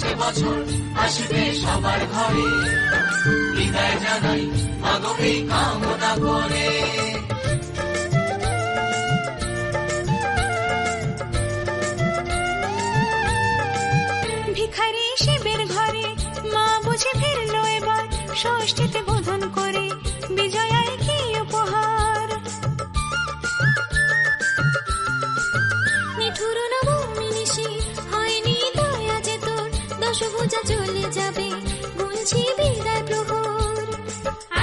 আসছে বছর আসবে সবার ঘরে, বিদায় জানাই মাগো এই কামনা করে। ভিখারি শিবের ঘরে মা বুঝে ফিরলো এবার, ষষ্ঠীতে বোধন করে বিজয়ায় কি উপহার। নিঠুর নবমী নিশি হয়নি দয়া যে তোর, দশভুজা চলে যাবে গুনছি বিদায় প্রহর।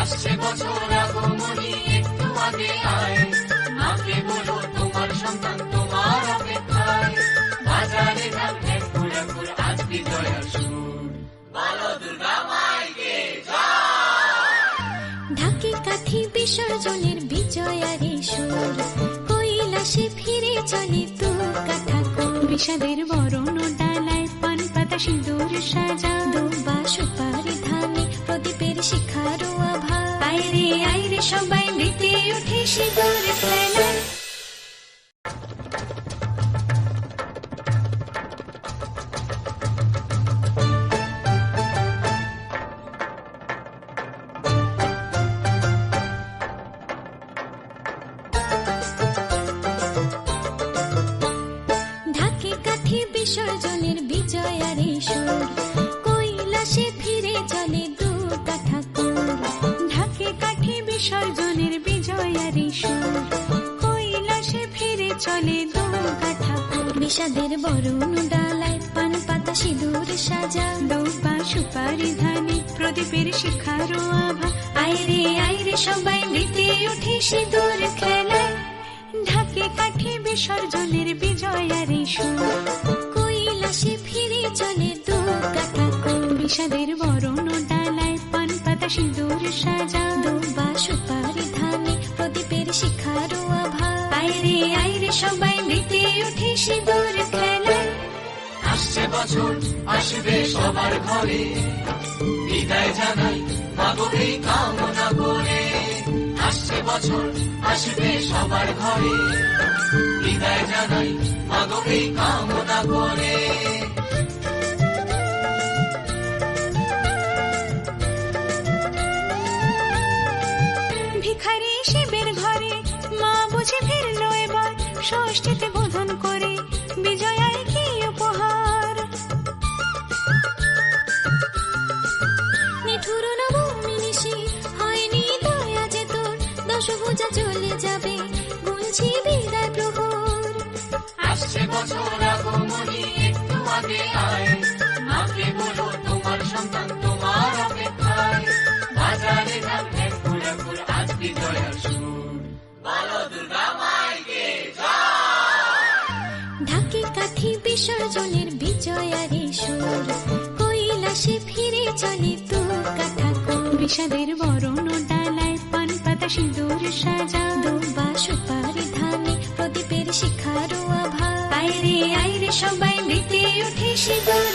আসছে বছর আগমনী একটু আগে আয়, মাকে বলো তোমার সন্তান তোমার অপেক্ষায়। বাজারে ঢাকে ফুরাফুর আজ বিজয়ার সুর, বলো দুর্গা মাইকে জয়। ঢাকে কাঠি বিসর্জনের বিজয়ারে সুর, কৈলাসে ফিরে চলে তু কাঠা কোল। বিষাদের বরণ ডালায় পান পাতা সিঁদুর সাজা, দুবা সুপারি ধানে প্রদীপের শিখার আভা। আইরে সবাই মেতে উঠে সিঁদুর খেলায়। ঢাকে কাঠি বিসর্জনের বিজয়ারে সুর, কৈলাসে ফিরে চলে দু কাঠা কোল। ঢাকে কাঠি বিসর্জনের বিজয়ারে সুর, কৈলাসে ফিরে চলে দু কাঠা কোল। বিষাদের বরণ ডালায় পান পাতা সিঁদুর সাজা, দুবা সুপারি ধানে প্রদীপের শিখার আভা। আইরে সবাই মেতে উঠে সিঁদুর খেলায়। ঢাকে কাঠি বিসর্জনের বিজয়ারে সুর, কৈলাসে ফিরে চলে দু কাঠা কোল। বিষাদের বরণ ডালায় পান পাতা সিঁদুর সাজা, দুবা সুপারি ধানে প্রদীপের শিখার আভা। আইরে সবাই মেতে উঠে সিঁদুর খেলায়। আসছে বছর আসবে সবার ঘরে, বিদায় জানাই মাগো এই কামনা করে। আসছে বছর আসবে সবার ঘরে, বিদায় জানাই মাগো এই কামনা করে। ভিখারি শিবের ঘরে মা বুঝে ফিরলো এবার, ষষ্ঠীতে বোধন করে বিজয়ায় কি উপহার। নিঠুর নবমী নিশি হয়নি দয়া যে তোর, দশভুজা চলে যাবে গুনছি বিদায় প্রহর। আসছে বছর আগমনী একটু আগে আয়, মাকে বলো তোমার সন্তান তোমার অপেক্ষায়। বাজারে ঢাকে ফুরাফুর আজ বিজয়ার সুর, বলো দুর্গা মাইকে জয়। ঢাকে কাঠি বিসর্জনের বিজয়ারে সুর, কৈলাসে ফিরে চলে তু কাঠা কোল। বিষাদের বরণ ডালায় পান পাতা সিঁদুর সাজা, দুবা সুপারি ধানে প্রদীপের শিখার আভা। আইরে সবাই মেতে উঠে সিঁদুর